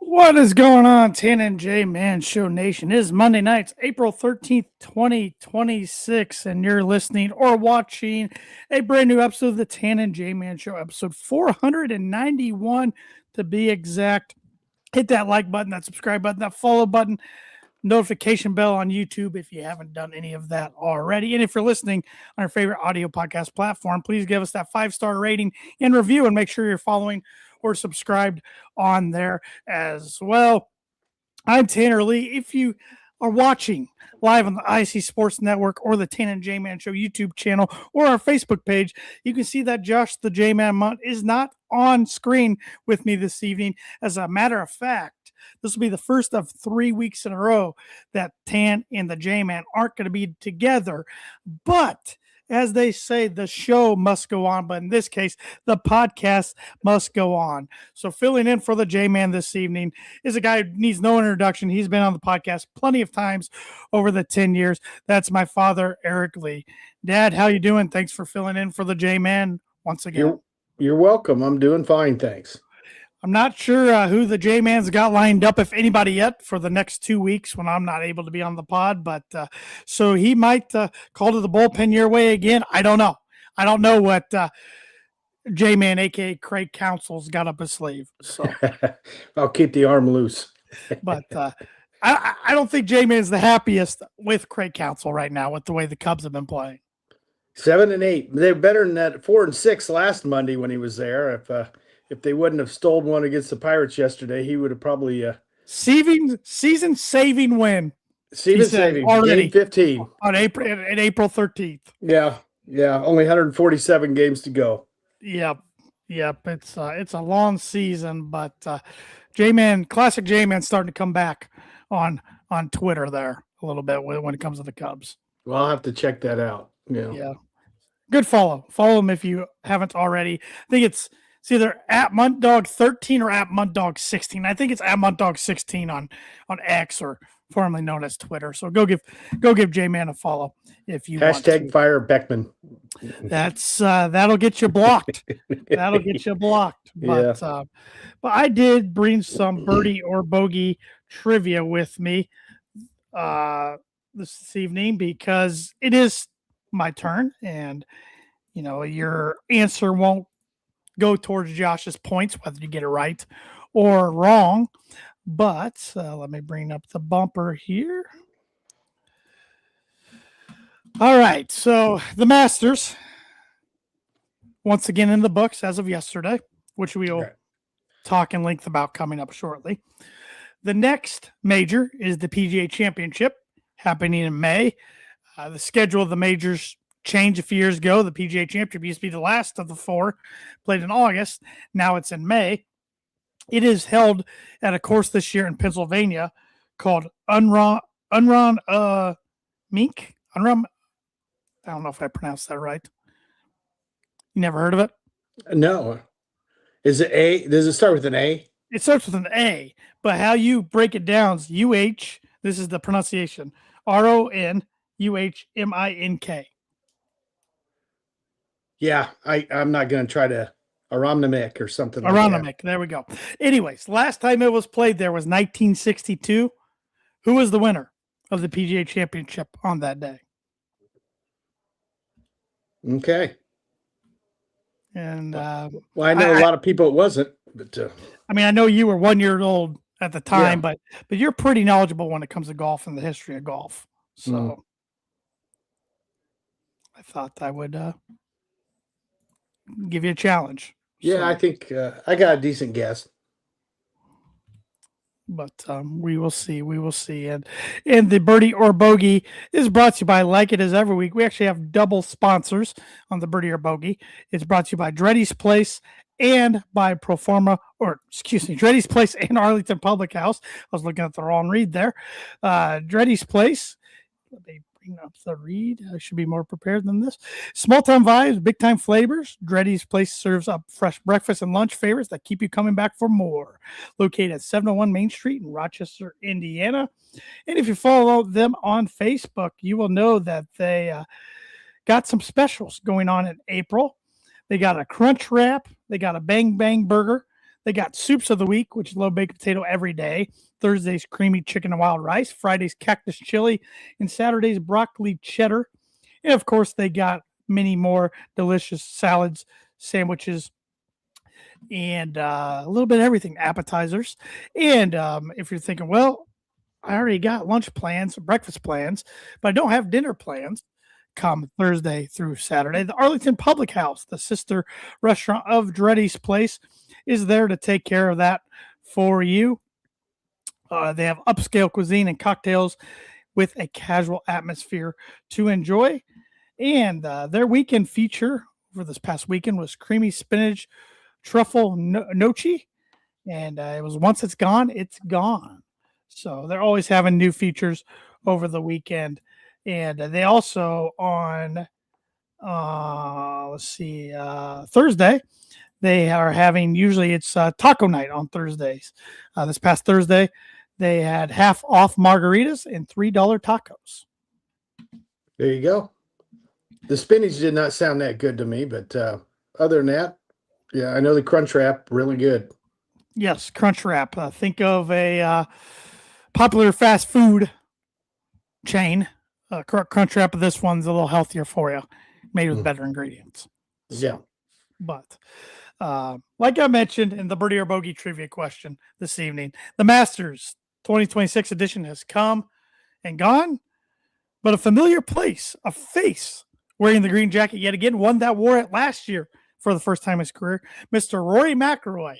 What is going on, Tan and J Man Show Nation? It is Monday nights, April 13th, 2026, and you're listening or watching a brand new episode of the Tan and J Man Show, episode 491 to be exact. Hit that like button, that subscribe button, that follow button, notification bell on YouTube if you haven't done any of that already. And if you're listening on your favorite audio podcast platform, please give us that 5-star rating and review and make sure you're following or subscribed on there as well. I'm Tanner Lee. If you are watching live on the IC Sports Network or the Tan and J-Man Show YouTube channel or our Facebook page, you can see that Josh the J-Man Munt is not on screen with me this evening. As a matter of fact, this will be the first of 3 weeks in a row that Tan and the J-Man aren't going to be together. But as they say, the show must go on, but in this case, the podcast must go on. So filling in for the J-Man this evening is a guy who needs no introduction. He's been on the podcast plenty of times over the 10 years. That's my father, Arik Lee. Dad, how you doing? Thanks for filling in for the J-Man once again. You're welcome. I'm doing fine, thanks. I'm not sure who the J-Man's got lined up, if anybody yet, for the next 2 weeks when I'm not able to be on the pod. But so he might call to the bullpen your way again. I don't know. I don't know what J-Man, a.k.a. Craig Counsell's got up his sleeve. So I'll keep the arm loose. But I don't think J-Man's the happiest with Craig Counsell right now with the way the Cubs have been playing. 7-8. They're better than that 4-6 last Monday when he was there. If they wouldn't have stolen one against the Pirates yesterday, he would have probably season-saving win. Season-saving, already game 15 on April 13th. Yeah, only 147 games to go. Yep. It's a long season, but J-Man, classic J-Man, starting to come back on Twitter there a little bit when it comes to the Cubs. Well, I'll have to check that out. Yeah. Good follow. Follow him if you haven't already. I think it's either at MuntDog13 or at MuntDog16. I think it's at MuntDog16 on X, or formerly known as Twitter. So go give J-Man a follow if you want to. Fire Beckman. That'll get you blocked. That'll get you blocked. But but I did bring some birdie or bogey trivia with me this evening because it is my turn, and your answer won't go towards Josh's points, whether you get it right or wrong. But let me bring up the bumper here. All right. So the Masters, once again in the books as of yesterday, which we will talk in length about coming up shortly. The next major is the PGA Championship, happening in May. The schedule of the majors changed a few years ago. The PGA Championship used to be the last of the 4, played in August. Now it's in May. It is held at a course this year in Pennsylvania called Unrun Mink. Unrun. I don't know if I pronounced that right. You never heard of it? No. Is it A? Does it start with an A? It starts with an A, but how you break it down is UH. This is the pronunciation. RONUHMINK. Yeah, I'm not going to try to Aramnamic or something like that. There we go. Anyways, last time it was played there was 1962. Who was the winner of the PGA Championship on that day? Okay. And I know a lot of people it wasn't, but I know you were 1 year old at the time, but you're pretty knowledgeable when it comes to golf and the history of golf. So I thought I would give you a challenge. Yeah, so, I think I got a decent guess. But we will see. We will see. And the birdie or bogey is brought to you by, like it is every week, we actually have double sponsors on the birdie or bogey. It's brought to you by Jarrety's Place and by Proforma, Jarrety's Place and Arlington Public House. I was looking at the wrong read there. Jarrety's Place. Let me bring up the read. I should be more prepared than this. Small time vibes, big time flavors. Jarrety's Place serves up fresh breakfast and lunch favorites that keep you coming back for more. Located at 701 Main Street in Rochester, Indiana. And if you follow them on Facebook, you will know that they got some specials going on in April. They got a crunch wrap. They got a bang bang burger. They got soups of the week, which is low baked potato every day. Thursday's creamy chicken and wild rice. Friday's cactus chili. And Saturday's broccoli cheddar. And of course, they got many more delicious salads, sandwiches, and a little bit of everything, appetizers. And if you're thinking, well, I already got lunch plans, breakfast plans, but I don't have dinner plans, come Thursday through Saturday. The Arlington Public House, the sister restaurant of Jarrety's Place, is there to take care of that for you. They have upscale cuisine and cocktails with a casual atmosphere to enjoy. And their weekend feature for this past weekend was creamy spinach truffle nochi. And it was once it's gone, it's gone. So they're always having new features over the weekend. And they also on, Thursday, they are having, usually it's taco night on Thursdays. This past Thursday, they had half off margaritas and $3 tacos. There you go. The spinach did not sound that good to me, but other than that, yeah, I know the crunch wrap, really good. Yes, crunch wrap. Think of a popular fast food chain. Crunch wrap, but this one's a little healthier for you, made with better ingredients. So, Yeah. But like I mentioned in the Birdie or Bogey trivia question this evening, the Masters 2026 edition has come and gone, but a familiar place, a face wearing the green jacket yet again, one that wore it last year for the first time in his career, Mr. Rory McIlroy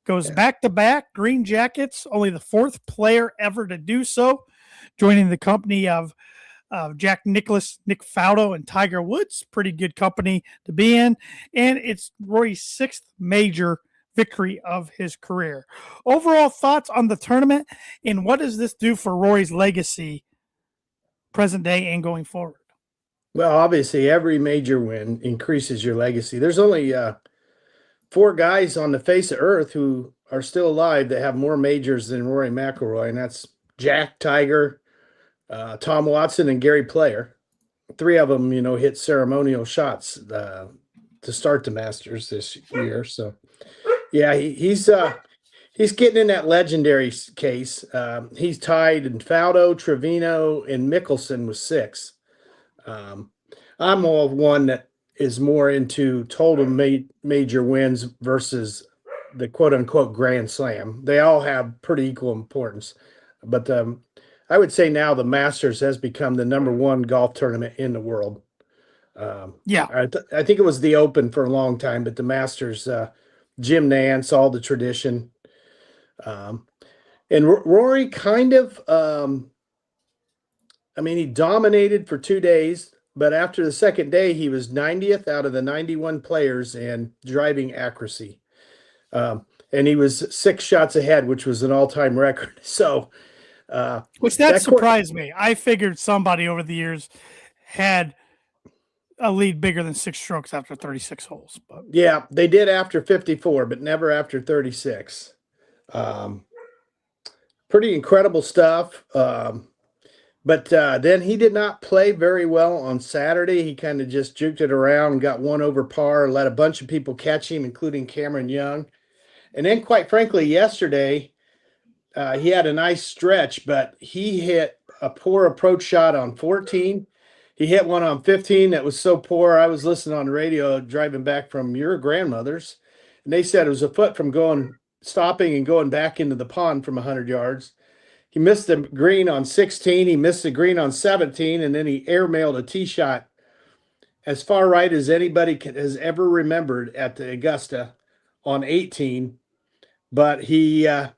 goes back-to-back green jackets, only the fourth player ever to do so, joining the company of Jack Nicklaus, Nick Faldo, and Tiger Woods. Pretty good company to be in. And it's Rory's sixth major victory of his career. Overall thoughts on the tournament, and what does this do for Rory's legacy present day and going forward? Well, obviously, every major win increases your legacy. There's only 4 guys on the face of Earth who are still alive that have more majors than Rory McIlroy, and that's Jack, Tiger, Tom Watson, and Gary Player. 3 of them, hit ceremonial shots to start the Masters this year. So, yeah, he's getting in that legendary case. He's tied in Faldo, Trevino, and Mickelson with 6. I'm all one that is more into total major wins versus the quote unquote Grand Slam. They all have pretty equal importance, but I would say now the Masters has become the #1 golf tournament in the world. I think it was the Open for a long time, but the Masters, Jim Nance, all the tradition, and Rory kind of. He dominated for 2 days, but after the second day, he was 90th out of the 91 players in driving accuracy. And he was 6 shots ahead, which was an all-time record. So, which that surprised me. I figured somebody over the years had a lead bigger than 6 strokes after 36 holes. But yeah, they did after 54, but never after 36. Pretty incredible stuff. But then he did not play very well on Saturday. He kind of just juked it around and got 1 over par, let a bunch of people catch him, including Cameron Young. And then, quite frankly, yesterday, he had a nice stretch, but he hit a poor approach shot on 14. He hit one on 15 that was so poor. I was listening on the radio driving back from your grandmother's, and they said it was a foot from stopping and going back into the pond from 100 yards. He missed the green on 16. He missed the green on 17, and then he airmailed a tee shot as far right as anybody has ever remembered at the Augusta on 18. But his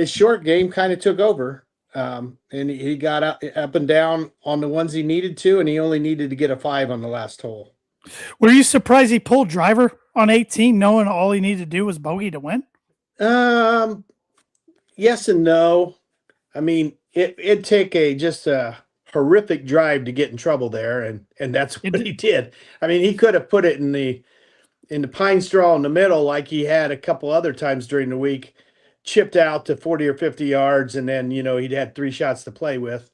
short game kind of took over, and he got up and down on the ones he needed to, and he only needed to get a 5 on the last hole. Were you surprised he pulled driver on 18, knowing all he needed to do was bogey to win? Yes and no. It'd take just a horrific drive to get in trouble there, and that's what he did. He could have put it in the pine straw in the middle like he had a couple other times during the week, chipped out to 40 or 50 yards, and then he'd had 3 shots to play with.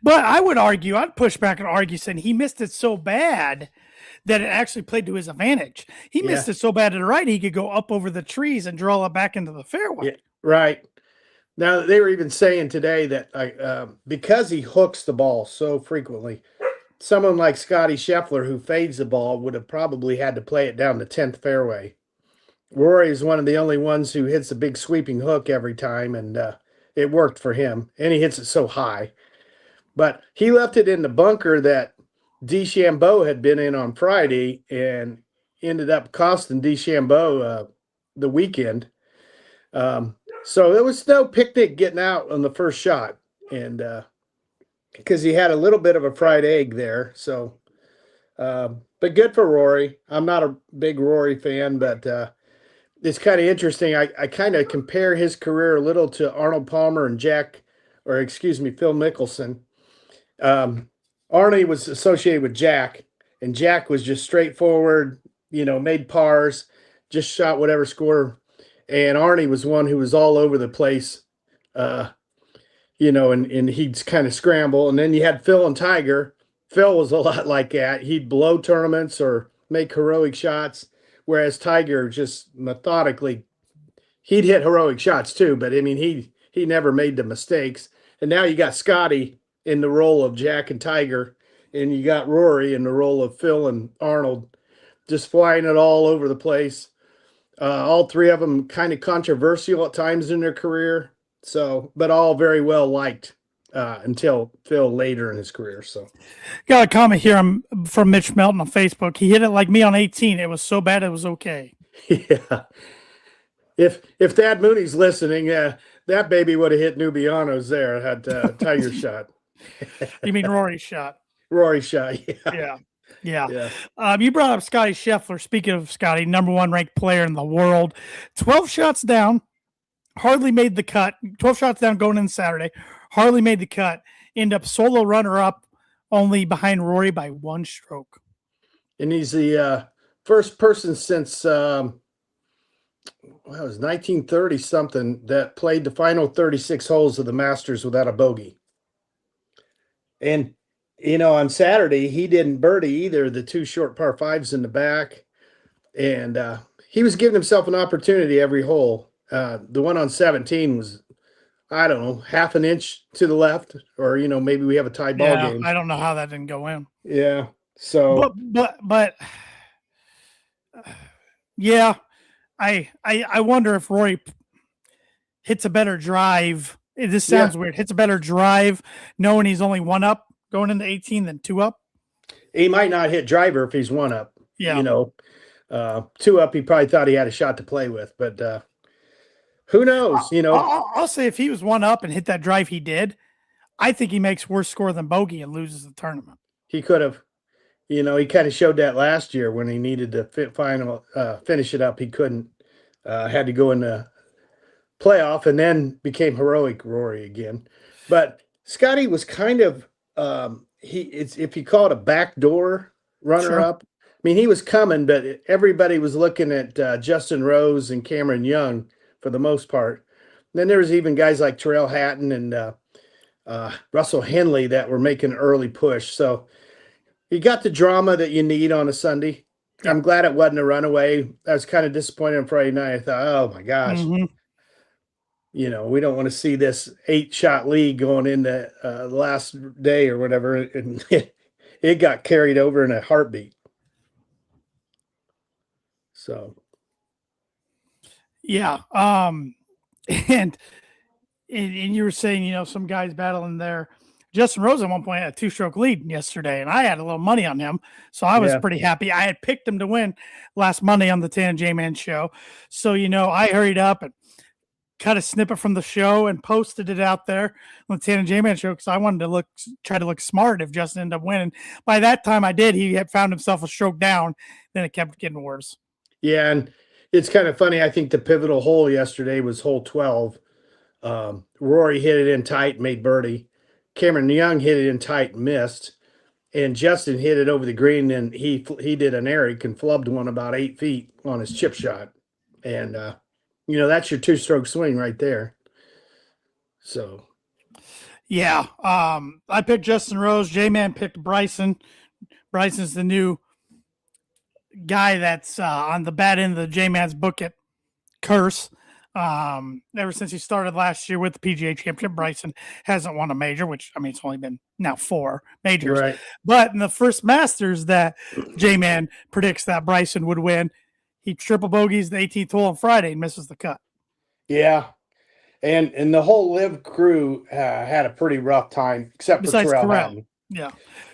But I would argue, I'd push back and argue saying he missed it so bad that it actually played to his advantage. He Yeah, missed it so bad to the right, he could go up over the trees and draw it back into the fairway. yeah, right. Now they were even saying today that because he hooks the ball so frequently, someone like Scotty Scheffler who fades the ball would have probably had to play it down the 10th fairway. Rory is one of the only ones who hits a big sweeping hook every time, and it worked for him. And he hits it so high. But he left it in the bunker that DeChambeau had been in on Friday and ended up costing DeChambeau the weekend. So there was no picnic getting out on the first shot, and because he had a little bit of a fried egg there. So, but good for Rory. I'm not a big Rory fan, but it's kind of interesting. I kind of compare his career a little to Arnold Palmer and Phil Mickelson. Arnie was associated with Jack, and Jack was just straightforward, made pars, just shot whatever score. And Arnie was one who was all over the place, and he'd kind of scramble. And then you had Phil and Tiger. Phil was a lot like that. He'd blow tournaments or make heroic shots, whereas Tiger just methodically, he'd hit heroic shots too, but I mean, he never made the mistakes. And now you got Scotty in the role of Jack and Tiger, and you got Rory in the role of Phil and Arnold, just flying it all over the place. All three of them kind of controversial at times in their career, but all very well liked until Phil later in his career. So, got a comment here from Mitch Melton on Facebook. He hit it like me on 18. It was so bad it was okay. Yeah. If Thad Mooney's listening, that baby would have hit Nubiano's there at Tiger's shot. You mean Rory's shot? Rory's shot, Yeah. You brought up Scotty Scheffler. Speaking of Scotty, number one ranked player in the world, 12 shots down, hardly made the cut. 12 shots down going in Saturday, hardly made the cut. End up solo runner up, only behind Rory by one stroke. And he's the first person since it was 1930 something that played the final 36 holes of the Masters without a bogey. And on Saturday, he didn't birdie either, the two short par fives in the back. And he was giving himself an opportunity every hole. The one on 17 was, I don't know, half an inch to the left, or, maybe we have a tie ball game. I don't know how that didn't go in. Yeah. So, but yeah, I wonder if Rory hits a better drive. This sounds weird. Hits a better drive knowing he's only one up going into 18 than two up. He might not hit driver if he's one up. Yeah. Two up, he probably thought he had a shot to play with, but who knows? I'll say if he was one up and hit that drive he did, I think he makes worse score than bogey and loses the tournament. He could have. He kind of showed that last year when he needed to finish it up. He couldn't. Had to go in the playoff and then became heroic Rory again. But Scotty was kind of if you call it a backdoor runner-up. I mean, he was coming, but everybody was looking at Justin Rose and Cameron Young for the most part. And then there was even guys like Terrell Hatton and Russell Henley that were making an early push. So you got the drama that you need on a Sunday. Yeah. I'm glad it wasn't a runaway. I was kind of disappointed on Friday night. I thought, oh my gosh, we don't want to see this 8-shot lead going into the last day or whatever. And it got carried over in a heartbeat. So, yeah. And you were saying, some guys battling there. Justin Rose at one point had a 2-stroke lead yesterday, and I had a little money on him, so I was pretty happy. I had picked him to win last Monday on the Tan and J-Man show. So, I hurried up and cut a snippet from the show and posted it out there on the Tan and J-Man show because I wanted to try to look smart if Justin ended up winning. By that time I did, he had found himself a stroke down. Then it kept getting worse. Yeah, and it's kind of funny. I think the pivotal hole yesterday was hole 12. Rory hit it in tight, made birdie. Cameron Young hit it in tight, missed, and Justin hit it over the green. And he did an Arik and flubbed one about 8 feet on his chip shot, and that's your 2-stroke swing right there. So, Yeah. I picked Justin Rose. J-Man picked Bryson. Bryson's the new guy that's on the bad end of the J-Man's bucket curse. Ever since he started last year with the PGA Championship, Bryson hasn't won a major, which, I mean, it's only been now 4 majors. Right. But in the first Masters that J-Man predicts that Bryson would win, he triple bogeys the 18th hole on Friday and misses the cut. Yeah. And the whole Live crew had a pretty rough time, except Besides for Terrell Corral. Hatton. Yeah.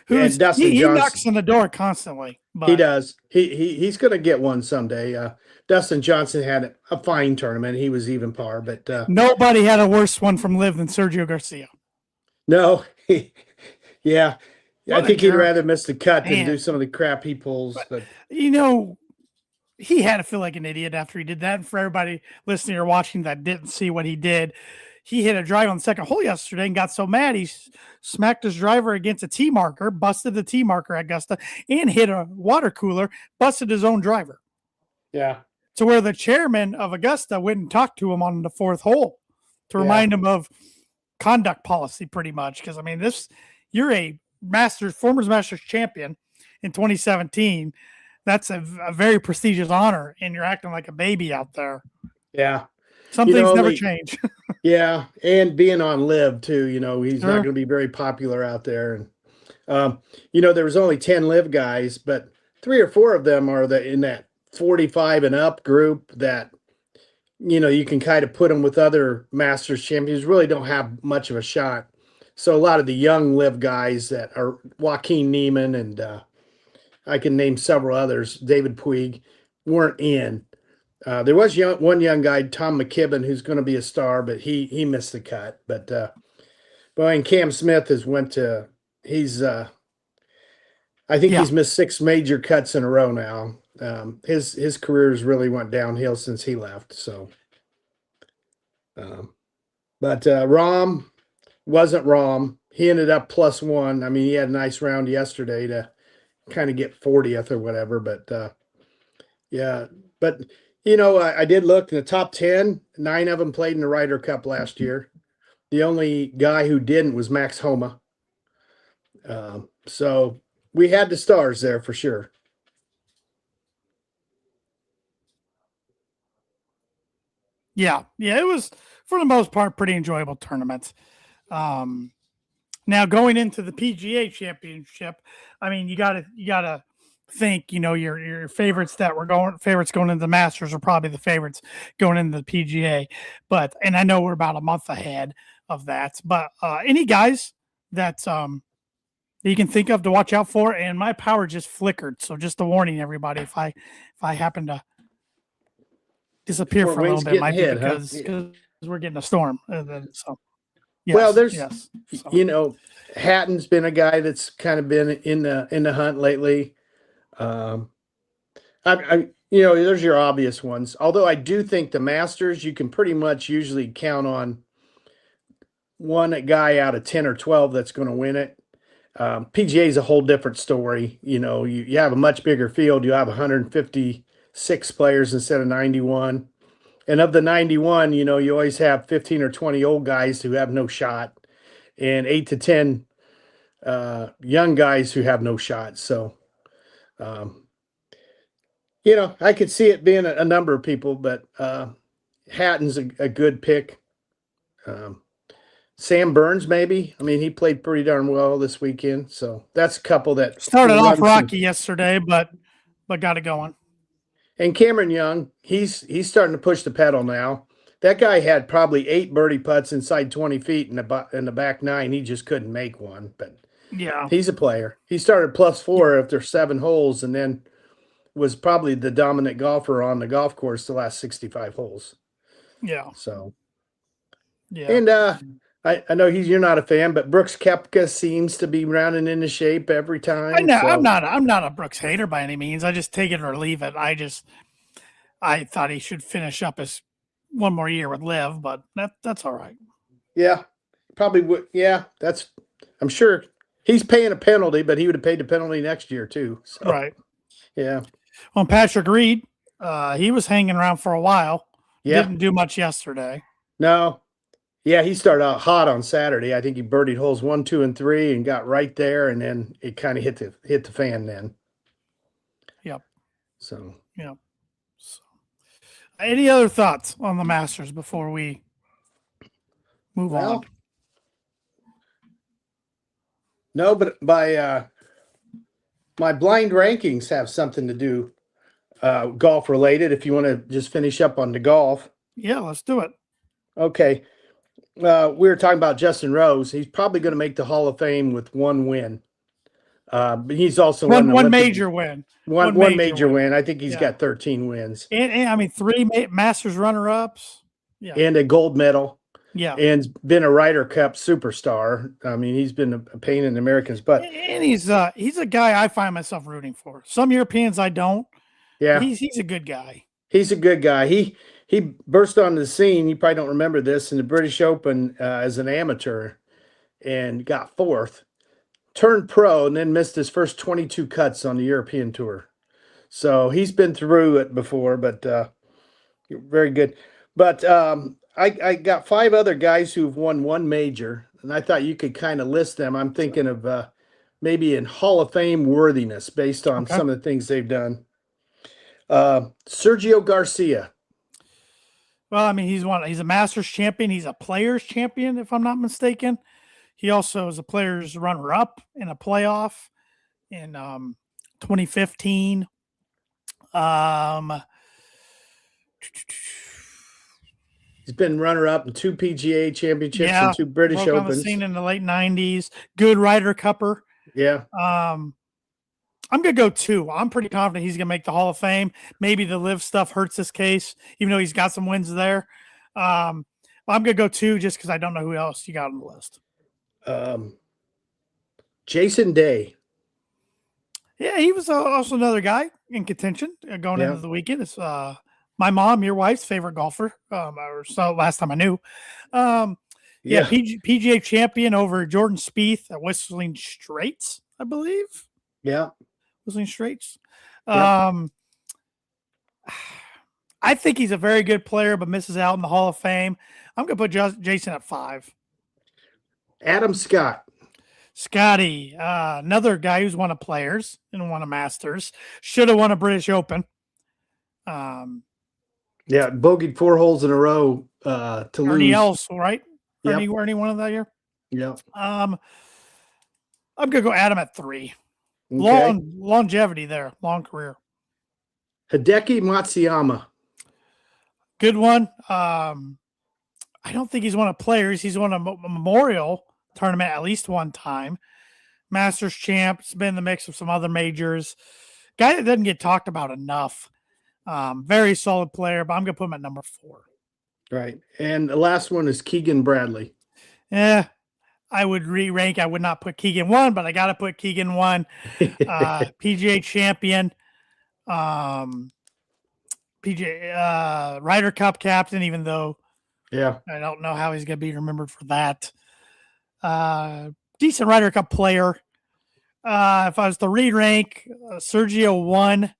And Dustin He Johnson. knocks on the door constantly. But He does. He's going to get one someday. Dustin Johnson had a fine tournament. He was even par, but nobody had a worse one from Live than Sergio Garcia. No. Yeah. What I think a he'd jerk. rather miss the cut than Man. do some of the crap he pulls. But You know, he had to feel like an idiot after he did that. And for everybody listening or watching that didn't see what he did, he hit a drive on the second hole yesterday and got so mad he smacked his driver against a tee marker, busted the tee marker at Augusta, and hit a water cooler, busted his own driver. yeah. To where the chairman of Augusta went and talked to him on the 4th hole to remind him of conduct policy, pretty much. Because, I mean, you're a former Masters champion in 2017. That's a very prestigious honor, and you're acting like a baby out there. Yeah. Some things never change. Yeah, and being on Live too, he's not going to be very popular out there. And there was only 10 Live guys, but 3 or 4 of them are in that 45 and up group that you can kind of put them with other Masters champions. Really don't have much of a shot. So a lot of the young Live guys that are Joaquin Neiman and I can name several others, David Puig, weren't in. There was one young guy, Tom McKibben, who's going to be a star, but he missed the cut. But and Cam Smith I think he's missed 6 major cuts in a row now. His career has really went downhill since he left. So, but Rahm wasn't Rahm. He ended up +1. I mean, he had a nice round yesterday to kind of get 40th or whatever. But yeah, but. I did look in the top 10, 9 of them played in the Ryder Cup last year. The only guy who didn't was Max Homa. So we had the stars there for sure. Yeah. It was, for the most part, pretty enjoyable tournament. Now going into the PGA Championship, I mean, you gotta think, your favorites going into the Masters are probably the favorites going into the PGA. And I know we're about a month ahead of that, but any guys that you can think of to watch out for? And my power just flickered, so just a warning, everybody, if I happen to disappear for a little bit, it might be because we're getting a storm. So yes, well, there's so. Hatton's been a guy that's kind of been in the hunt lately. There's your obvious ones. Although I do think the Masters, you can pretty much usually count on one guy out of 10 or 12 that's going to win it. PGA is a whole different story. You have a much bigger field. You have 156 players instead of 91. And of the 91, you always have 15 or 20 old guys who have no shot and 8 to 10 young guys who have no shot. So, I could see it being a number of people, but Hatton's a good pick. Sam Burns, maybe. I mean, he played pretty darn well this weekend. So that's a couple that started off rocky yesterday, but got it going. And Cameron Young, he's starting to push the pedal now. That guy had probably 8 birdie putts inside 20 feet in the back 9. He just couldn't make one, but yeah, he's a player. He started +4 after 7 holes, and then was probably the dominant golfer on the golf course the last 65 holes. Yeah. So, yeah. And I know you're not a fan, but Brooks Koepka seems to be rounding into shape every time. I know I'm not a Brooks hater by any means. I just take it or leave it. I thought he should finish up his one more year with Liv, but that's all right. Yeah, probably would. Yeah, I'm sure he's paying a penalty, but he would have paid the penalty next year too. So, right. Yeah. Well, Patrick Reed, he was hanging around for a while. Yeah. Didn't do much yesterday. No. Yeah, he started out hot on Saturday. I think he birdied holes 1, 2, and 3 and got right there, and then it kind of hit the fan then. Yep. So Yep. So, any other thoughts on the Masters before we move on? No, but my blind rankings have something to do golf related. If you want to just finish up on the golf, Yeah, let's do it. okay. We were talking about Justin Rose. He's probably going to make the Hall of Fame with one win. But he's also won an One Olympic major win. one major win. I think he's Yeah. got 13 wins And I mean, 3 Masters runner-ups. Yeah. and a gold medal. Yeah. And been a Ryder Cup superstar. I mean, he's been a pain in the Americans, but And he's a guy I find myself rooting for. Some Europeans I don't. yeah, He's a good guy. he's a good guy. He burst onto the scene. You probably don't remember this in the British Open as an amateur, and got fourth. Turned pro and then missed his first 22 cuts on the European tour. So he's been through it before, but very good. But I got 5 other guys who've won one major, and I thought you could kind of list them. I'm thinking of maybe in Hall of Fame worthiness based on some of the things they've done. Sergio Garcia. Well, I mean, he's a Masters champion. He's a Players champion, if I'm not mistaken. He also is a Players runner-up in a playoff in 2015. He's been runner-up in 2 PGA championships and 2 British Opens. On the scene in the late 90s. Good Ryder Cupper. Yeah. I'm going to go 2. I'm pretty confident he's going to make the Hall of Fame. Maybe the live stuff hurts his case, even though he's got some wins there. I'm going to go 2 just because I don't know who else you got on the list. Jason Day. Yeah, he was also another guy in contention going into the weekend. It's my mom, your wife's favorite golfer, or so last time I knew. PGA champion over Jordan Spieth at Whistling Straits, I believe. Yeah. Whistling Straits. I think he's a very good player, but misses out in the Hall of Fame. I'm going to put Jason at 5. Adam Scott. Scotty, another guy who's won a Players and won a Masters. Should have won a British Open. Bogeyed 4 holes in a row to Ernie lose. Els, right? Ernie won it that year. Yeah. I'm gonna go Adam at 3. Okay. Longevity there, long career. Hideki Matsuyama. Good one. I don't think he's won a Players. He's won a Memorial tournament at least one time. Masters champ. It's been in the mix of some other majors. Guy that doesn't get talked about enough. Very solid player, but I'm going to put him at number 4. Right. And the last one is Keegan Bradley. I would re-rank. I would not put Keegan 1, but I got to put Keegan 1. PGA champion. PGA Ryder Cup captain, even though I don't know how he's going to be remembered for that. Decent Ryder Cup player. If I was to re-rank, Sergio 1.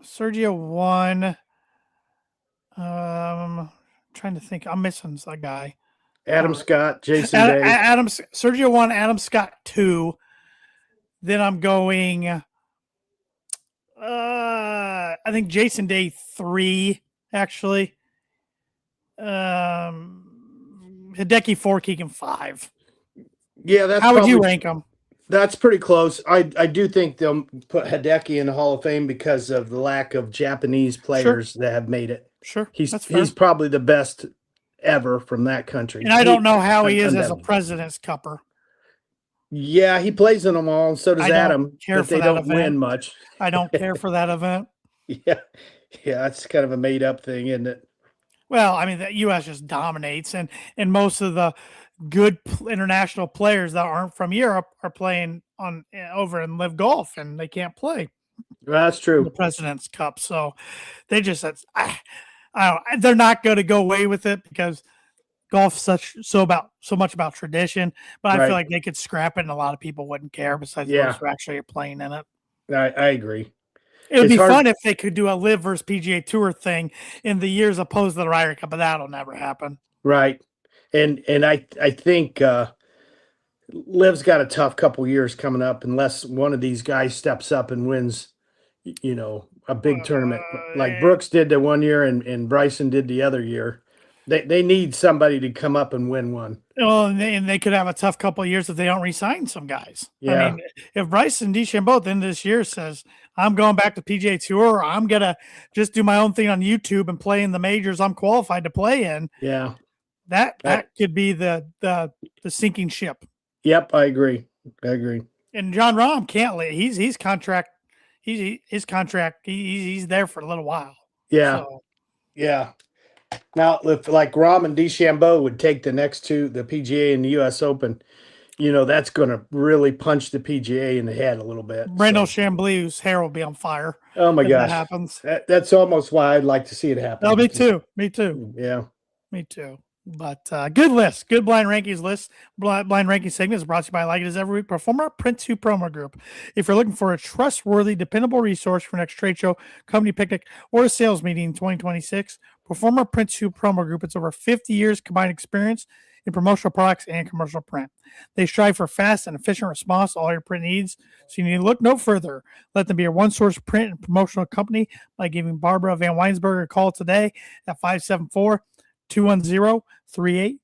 Sergio 1. Trying to think. I'm missing a guy. Adam Scott, Jason Day. Sergio 1, Adam Scott 2. Then I'm going I think Jason Day 3, actually. Hideki 4, Keegan 5. Yeah, that's how would you rank them? That's pretty close. I do think they'll put Hideki in the Hall of Fame because of the lack of Japanese players that have made it. Sure, he's probably the best ever from that country. And I don't know how he is as a President's Cupper. Yeah, he plays in them all, and so does Adam. But they don't win much. I don't care for that event. Yeah, that's kind of a made-up thing, isn't it? Well, I mean, the U.S. just dominates, and most of the good international players that aren't from Europe are playing over in Live Golf, and they can't play. Well, that's true. The President's Cup, so they just they're not going to go away with it because golf's so much about tradition. But I feel like they could scrap it, and a lot of people wouldn't care. Besides those who actually are playing in it. I agree. It would it's be hard, fun if they could do a Live versus PGA Tour thing in the years opposed to the Ryder Cup, but that'll never happen. right? And I think Liv's got a tough couple years coming up unless one of these guys steps up and wins, a big tournament like Uh, Brooks did the one year and Bryson did the other year. They need somebody to come up and win one. Well, and they could have a tough couple of years if they don't re-sign some guys. I Yeah. mean, if Bryson DeChambeau at the end of this year says, I'm going back to PGA Tour, or I'm going to just do my own thing on YouTube and play in the majors I'm qualified to play in, Yeah. that could be the sinking ship. Yep, I agree. And John Rahm can't leave. He's contract. His contract. He's there for a little while. Yeah. So, Yeah. Now, if like Rahm and DeChambeau would take the next two, the PGA and the U.S. Open, that's going to really punch the PGA in the head a little bit. Brandon Chambly's hair will be on fire. Oh my if gosh, that happens. That's almost why I'd like to see it happen. Oh, me too. Me too. Yeah. Me too. But good list. Good blind rankings list. Blind ranking segment is brought to you by Like It Is Every Week Proforma Print 2 Promo Group. If you're looking for a trustworthy, dependable resource for next trade show, company picnic, or a sales meeting in 2026, Proforma Print 2 Promo Group. It's over 50 years combined experience in promotional products and commercial print. They strive for fast and efficient response to all your print needs, so you need to look no further. Let them be your one-source print and promotional company by giving Barbara Van Weinsberger a call today at 574-210-3815.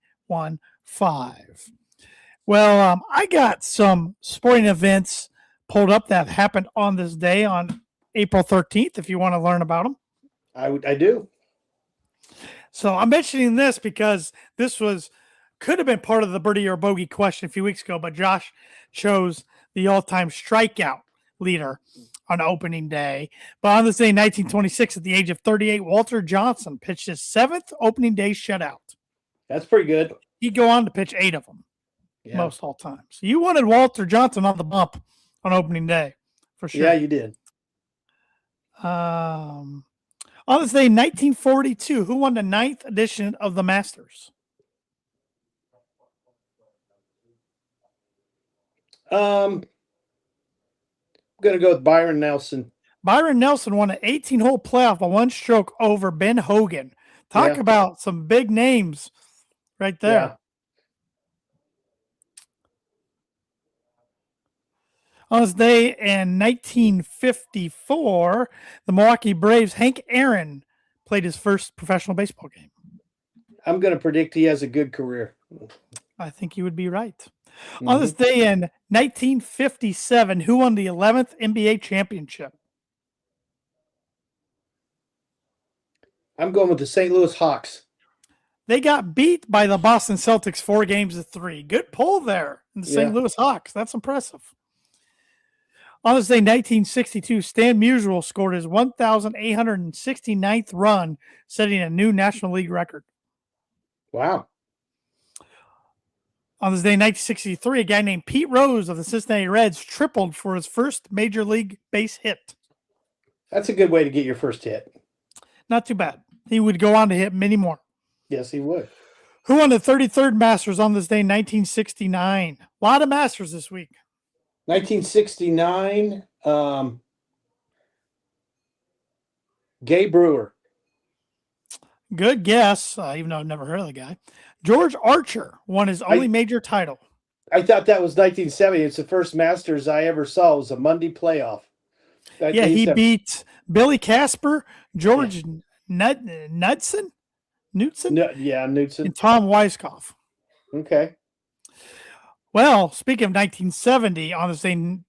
Well, I got some sporting events pulled up that happened on this day on April 13th, if you want to learn about them. I do. So I'm mentioning this because this could have been part of the birdie or bogey question a few weeks ago, but Josh chose the all-time strikeout leader on opening day. But on this day, 1926, at the age of 38, Walter Johnson pitched his 7th opening day shutout. That's pretty good. He'd go on to pitch 8 of them, most all time. So you wanted Walter Johnson on the bump on opening day, for sure. Yeah, you did. On this day, 1942, who won the 9th edition of the Masters? I'm going to go with Byron Nelson. Byron Nelson won an 18-hole playoff by 1 stroke over Ben Hogan. Talk about some big names right there. Yeah. On this day in 1954, the Milwaukee Braves' Hank Aaron played his first professional baseball game. I'm going to predict he has a good career. I think you would be right. Mm-hmm. On this day in 1957, who won the 11th NBA championship? I'm going with the St. Louis Hawks. They got beat by the Boston Celtics 4-3. Good pull there in the St. Louis Hawks. That's impressive. On this day, 1962, Stan Musial scored his 1,869th run, setting a new National League record. Wow. On this day, 1963, a guy named Pete Rose of the Cincinnati Reds tripled for his first major league base hit. That's a good way to get your first hit. Not too bad. He would go on to hit many more. Yes, he would. Who won the 33rd Masters on this day, 1969? A lot of Masters this week. 1969, Gay Brewer. Good guess, even though I've never heard of the guy. George Archer won his only major title. I thought that was 1970. It's the first Masters I ever saw. It was a Monday playoff. Yeah, he beat Billy Casper, George Knudsen? Knudsen. And Tom Weiskopf. Okay. Well, speaking of 1970, on the same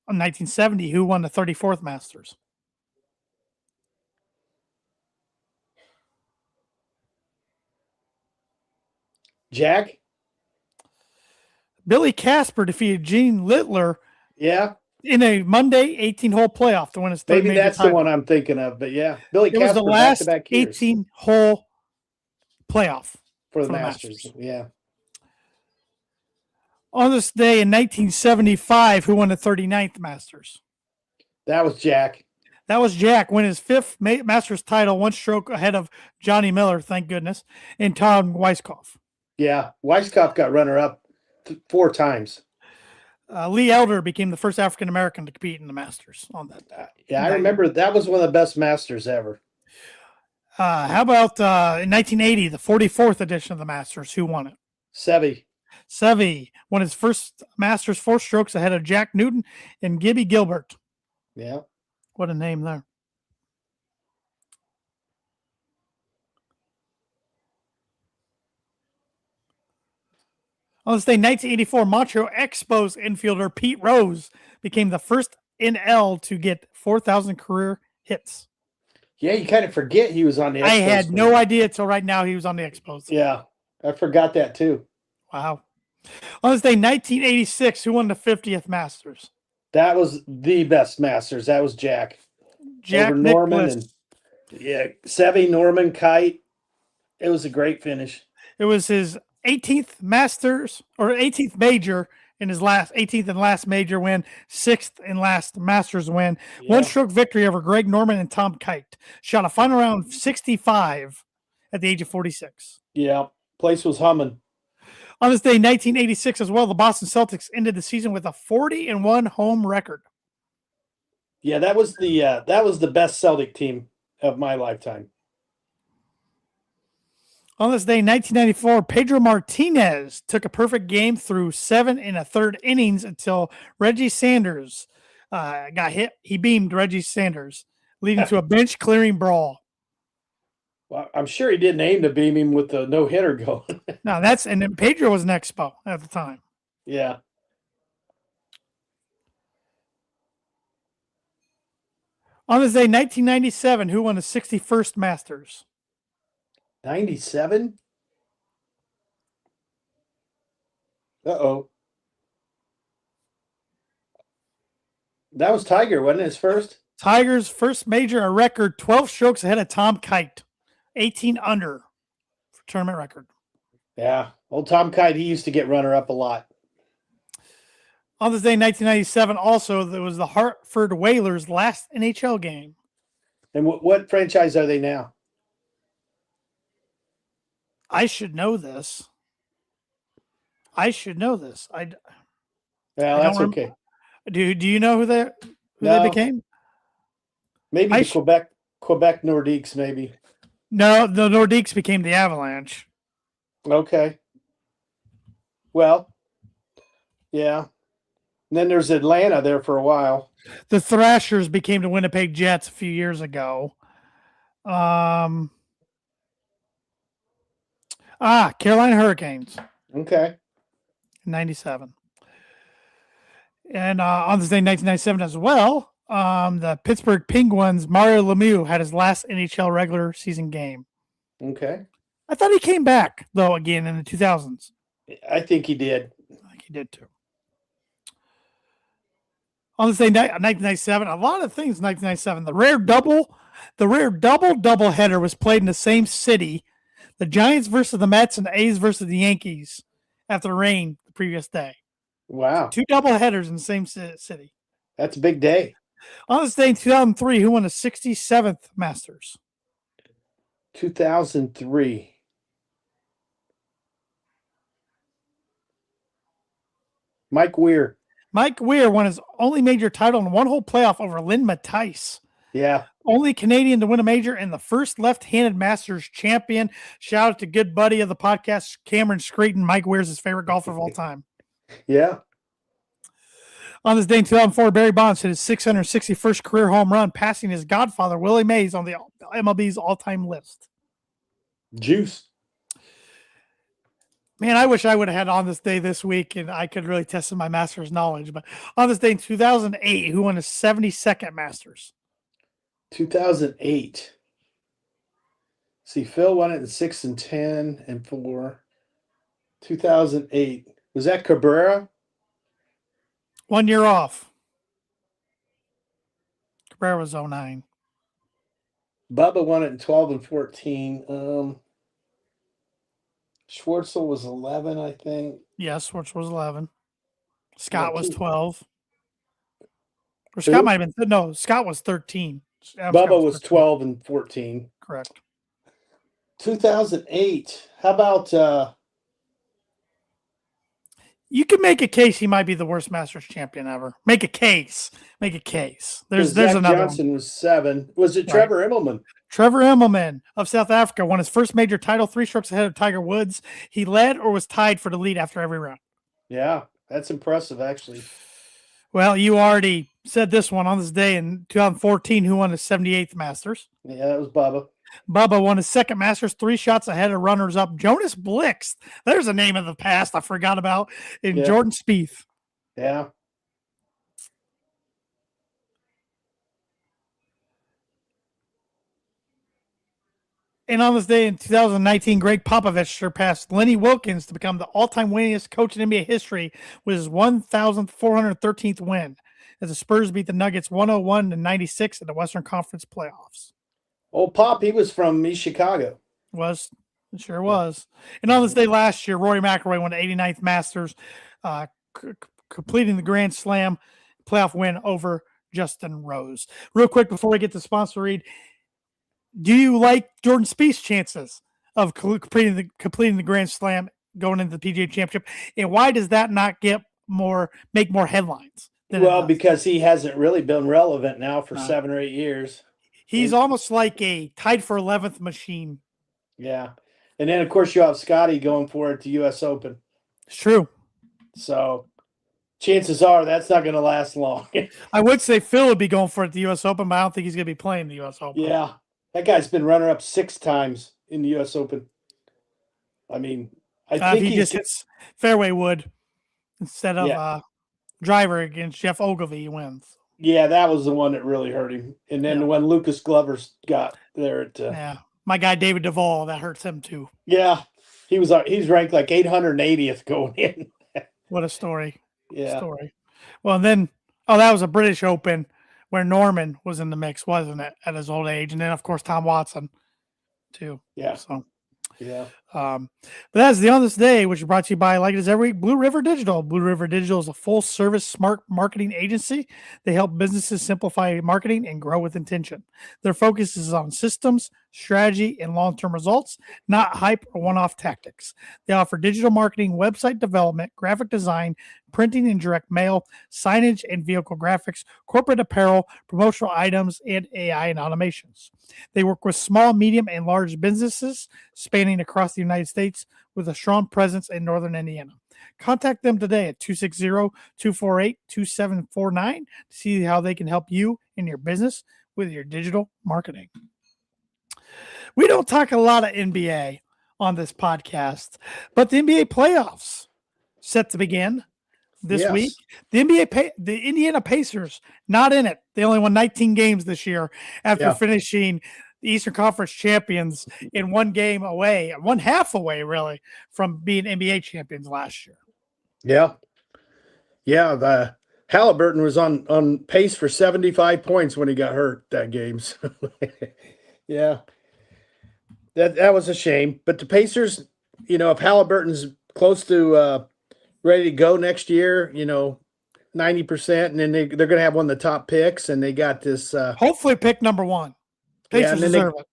1970, who won the 34th Masters? Jack? Billy Casper defeated Gene Littler. Yeah. In a Monday 18-hole playoff to win his third Maybe major that's title. the one I'm thinking of, but yeah. Billy Casper was the last back-to-back years 18-hole playoff for the Masters. Yeah. On this day in 1975, who won the 39th Masters? That was Jack. That was Jack, win his 5th Masters title, 1 stroke ahead of Johnny Miller, thank goodness, and Tom Weiskopf. Yeah, Weiskopf got runner-up 4 times. Lee Elder became the first African American to compete in the Masters on that. Yeah, I remember that was one of the best Masters ever. How about in 1980, the 44th edition of the Masters? Who won it? Seve won his first Masters 4 strokes ahead of Jack Newton and Gibby Gilbert. Yeah. What a name there. On this day, 1984, Montreal Expos infielder Pete Rose became the first NL to get 4,000 career hits. Yeah, you kind of forget he was on the Expos. I had no idea until right now he was on the Expos. Yeah, I forgot that too. Wow. On this day, 1986, who won the 50th Masters? That was the best Masters. That was Jack over Norman and Seve, Norman, Kite. It was a great finish. It was his 18th Masters or 18th major in his 18th and last major win, 6th and last Masters win. Yeah. 1-stroke victory over Greg Norman and Tom Kite. Shot a final round 65 at the age of 46. Yeah, place was humming. On this day, 1986 as well, the Boston Celtics ended the season with a 40-1 home record. Yeah, that was the best Celtic team of my lifetime. On this day, 1994, Pedro Martinez took a perfect game through 7 1/3 innings until Reggie Sanders got hit. He beamed Reggie Sanders, leading to a bench-clearing brawl. Well, I'm sure he didn't aim to beam him with the no-hitter going. No, and then Pedro was an expo at the time. Yeah. On this day, 1997, who won the 61st Masters? 97? Uh-oh. That was Tiger, wasn't it, his first? Tiger's first major, a record 12 strokes ahead of Tom Kite. 18 under for tournament record. Yeah. Old Tom Kite, he used to get runner-up a lot. On this day, 1997, also, there was the Hartford Whalers' last NHL game. And what franchise are they now? I should know this. Yeah, that's okay. Do you know who they became? Maybe the Quebec Nordiques, maybe. No, the Nordiques became the Avalanche. Okay. Well, yeah. And then there's Atlanta there for a while. The Thrashers became the Winnipeg Jets a few years ago. Carolina Hurricanes. Okay. 97. And on this day, 1997 as well, the Pittsburgh Penguins, Mario Lemieux had his last NHL regular season game. Okay. I thought he came back, though, again in the 2000s. I think he did. I think he did, too. On this day, 1997, a lot of things in 1997. The rare double header was played in the same city. The Giants versus the Mets and the A's versus the Yankees after the rain the previous day. Wow. 2 double headers in the same city. That's a big day. On this day in 2003, who won the 67th Masters? 2003. Mike Weir. Mike Weir won his only major title in one-hole playoff over Lynn Mattice. Yeah. Only Canadian to win a major and the first left-handed Masters champion. Shout out to good buddy of the podcast, Cameron Screeton. Mike Weir's his favorite golfer of all time. Yeah. On this day in 2004, Barry Bonds hit his 661st career home run, passing his godfather, Willie Mays, on the MLB's all-time list. Juice. Man, I wish I would have had on this day this week and I could really test my Masters knowledge. But on this day in 2008, who won his 72nd Masters? 2008. See, Phil won it in 6 and 10 and 4. 2008. Was that Cabrera? 1 year off. Cabrera was 09. Bubba won it in 12 and 14. Schwartzel was 11, I think. Yes, Schwartz was 11. Scott was 12. Or Who? Scott might have been. No, Scott was 13. Bubba was 12 and 14. Correct. 2008. How about You can make a case he might be the worst Masters champion ever. Make a case. There's Zach another Johnson was 7. Was it one. Right. Trevor Immelman? Trevor Immelman of South Africa won his first major title, 3 strokes ahead of Tiger Woods. He led or was tied for the lead after every round. Yeah, that's impressive, actually. Well, you already said this one on this day in 2014, who won his 78th Masters. Yeah, that was Bubba. Bubba won his second Masters, 3 shots ahead of runners-up Jonas Blix. There's a name of the past I forgot about. In Jordan Spieth. Yeah. And on this day in 2019, Greg Popovich surpassed Lenny Wilkins to become the all-time winningest coach in NBA history with his 1,413th win as the Spurs beat the Nuggets 101-96 in the Western Conference playoffs. Old Pop, he was from East Chicago. It sure was. And on this day last year, Rory McIlroy won the 89th Masters, completing the Grand Slam playoff win over Justin Rose. Real quick before we get to sponsor read, do you like Jordan Spieth's chances of completing the Grand Slam going into the PGA Championship? And why does that not make more headlines? Well, because he hasn't really been relevant now for 7 or 8 years. He's almost like a tied for 11th machine. Yeah. And then, of course, you have Scotty going for it at the U.S. Open. It's true. So chances are that's not going to last long. I would say Phil would be going for it at the U.S. Open, but I don't think he's going to be playing the U.S. Open. Yeah. That guy's been runner-up 6 times in the U.S. Open. I mean, I think he just hits fairway wood instead of driver against Jeff Ogilvy, he wins. Yeah, that was the one that really hurt him. And then when Lucas Glover's got there at my guy David Duvall, that hurts him too. Yeah, he's ranked like 880th going in. What a story! Yeah, Well, and then that was a British Open where Norman was in the mix, wasn't it, at his old age? And then, of course, Tom Watson, too. Yeah. So, yeah. But that's the On This Day, which is brought to you by, like it is every week, Blue River Digital. Blue River Digital is a full-service smart marketing agency. They help businesses simplify marketing and grow with intention. Their focus is on systems, strategy, and long-term results, not hype or one-off tactics. They offer digital marketing, website development, graphic design, printing and direct mail, signage and vehicle graphics, corporate apparel, promotional items, and AI and automations. They work with small, medium, and large businesses spanning across the United States with a strong presence in Northern Indiana. Contact them today at 260-248-2749 to see how they can help you in your business with your digital marketing. We don't talk a lot of NBA on this podcast, but the NBA playoffs set to begin this week. The Indiana Pacers not in it. They only won 19 games this year after finishing the Eastern Conference champions in one half away, really, from being NBA champions last year. Yeah. The Halliburton was on pace for 75 points when he got hurt that game. So yeah. That was a shame. But the Pacers, if Halliburton's close to ready to go next year, 90%, and then they're going to have one of the top picks, and they got this. Hopefully, pick number 1. Pacers deserve it.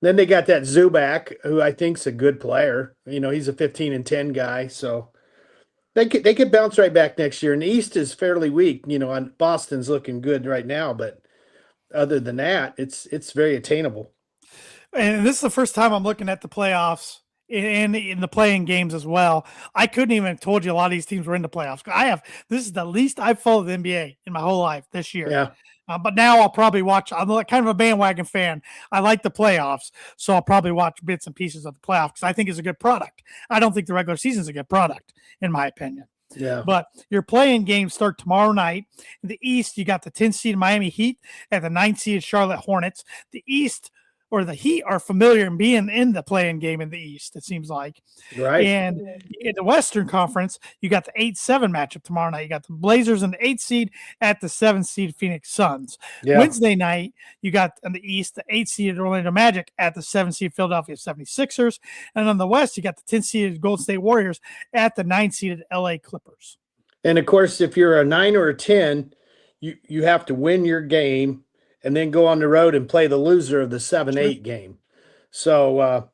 Then they got that Zubac, who I think's a good player. He's a 15-10 guy, so they could bounce right back next year. And the East is fairly weak. Boston's looking good right now, but other than that, it's very attainable. And this is the first time I'm looking at the playoffs and in the playing games as well. I couldn't even have told you a lot of these teams were in the playoffs. This is the least I've followed the NBA in my whole life this year. Yeah. But now I'll probably watch. I'm kind of a bandwagon fan. I like the playoffs, so I'll probably watch bits and pieces of the playoffs because I think it's a good product. I don't think the regular season is a good product, in my opinion. Yeah. But your playing games start tomorrow night. In the East, you got the 10th seed Miami Heat at the 9th seed Charlotte Hornets. The East or the Heat are familiar in being in the playing game in the East, it seems like. Right. And in the Western Conference, you got the 8-7 matchup tomorrow night. You got the Blazers and the 8th seed at the 7th seed Phoenix Suns. Yeah. Wednesday night, you got in the East, the 8th seed Orlando Magic at the 7th seed Philadelphia 76ers. And on the West, you got the 10th seed Golden State Warriors at the 9th seeded LA Clippers. And of course, if you're a 9 or a 10, you have to win your game and then go on the road and play the loser of the 7-8 game. So,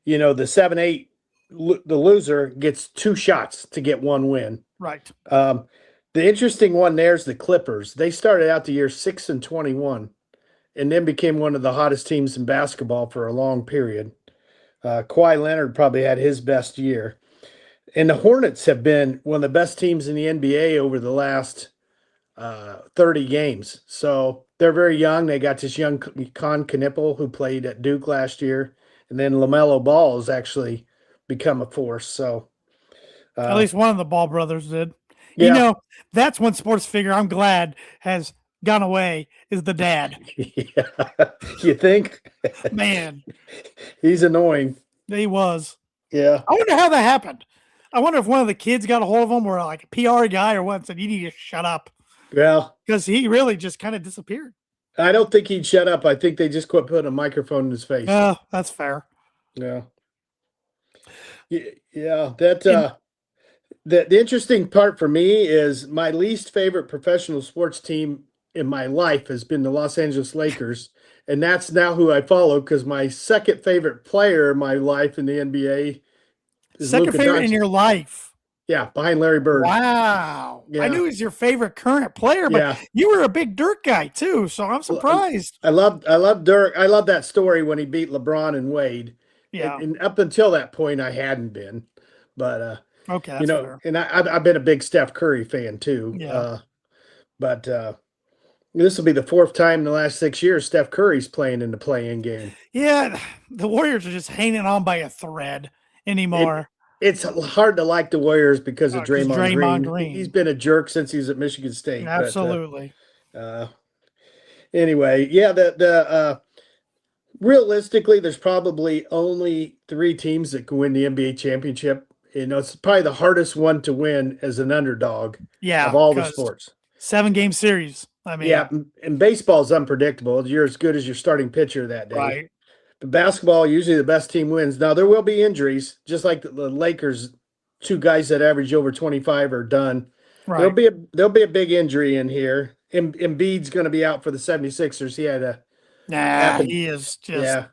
the 7-8, the loser gets 2 shots to get 1 win. Right. The interesting one there is the Clippers. They started out the year 6-21, and then became one of the hottest teams in basketball for a long period. Kawhi Leonard probably had his best year. And the Hornets have been one of the best teams in the NBA over the last 30 games. So they're very young. They got this young Con Knipple who played at Duke last year. And then LaMelo Ball has actually become a force. So At least one of the Ball brothers did. yeah. That's one sports figure I'm glad has gone away is the dad. Yeah. You think? Man, He's annoying. he was. Yeah. I wonder how that happened. I wonder if one of the kids got a hold of him or like a PR guy or what and said, you need to shut up. Well, Because he really just kind of disappeared. I don't think he'd shut up. I think they just quit putting a microphone in his face. Oh, that's fair. Yeah. Yeah. The interesting part for me is my least favorite professional sports team in my life has been the Los Angeles Lakers. And that's now who I follow because my second favorite player in my life in the NBA is Second Luka favorite in Doncic. your life. Yeah, behind Larry Bird. Wow. Yeah. I knew he was your favorite current player, but Yeah. you were a big Dirk guy too, so I'm surprised. I love Dirk. I love that story when he beat LeBron and Wade. Yeah. And up until that point, I hadn't been. But Okay, that's fair. and I've been a big Steph Curry fan too. Yeah. But this will be the fourth time in the last 6 years Steph Curry's playing in the play-in game. Yeah, the Warriors are just hanging on by a thread anymore. It's hard to like the Warriors because of Draymond Green. He's been a jerk since he was at Michigan State. Absolutely. Anyway, yeah, realistically, there's probably only 3 teams that can win the NBA championship. It's probably the hardest one to win as an underdog of all the sports. 7-game series. I mean, yeah, and baseball is unpredictable. You're as good as your starting pitcher that day. Right. But basketball, usually the best team wins. Now, there will be injuries, just like the Lakers, 2 guys that average over 25 are done. Right. There'll be a big injury in here. Embiid's going to be out for the 76ers. He had a he is just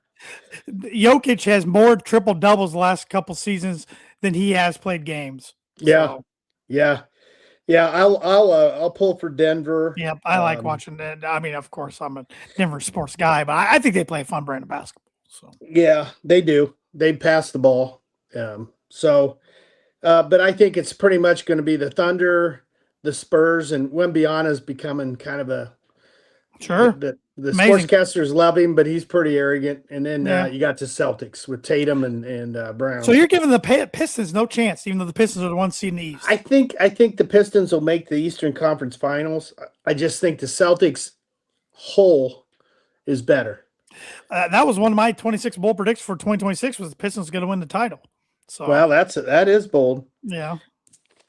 Jokic has more triple doubles the last couple seasons than he has played games. Yeah. I'll pull for Denver. Yep, I like watching that. I mean, of course, I'm a Denver sports guy, but I think they play a fun brand of basketball. So yeah, they do. They pass the ball. But I think it's pretty much going to be the Thunder, the Spurs, and Wembanyama's becoming kind of a sure. The sportscasters love him, but he's pretty arrogant. And then you got the Celtics with Tatum and Brown. So you're giving the Pistons no chance, even though the Pistons are the 1 seed in the East. I think the Pistons will make the Eastern Conference Finals. I just think the Celtics whole is better. That was one of my 26 bold predictions for 2026 was the Pistons going to win the title. So well, that is bold. Yeah.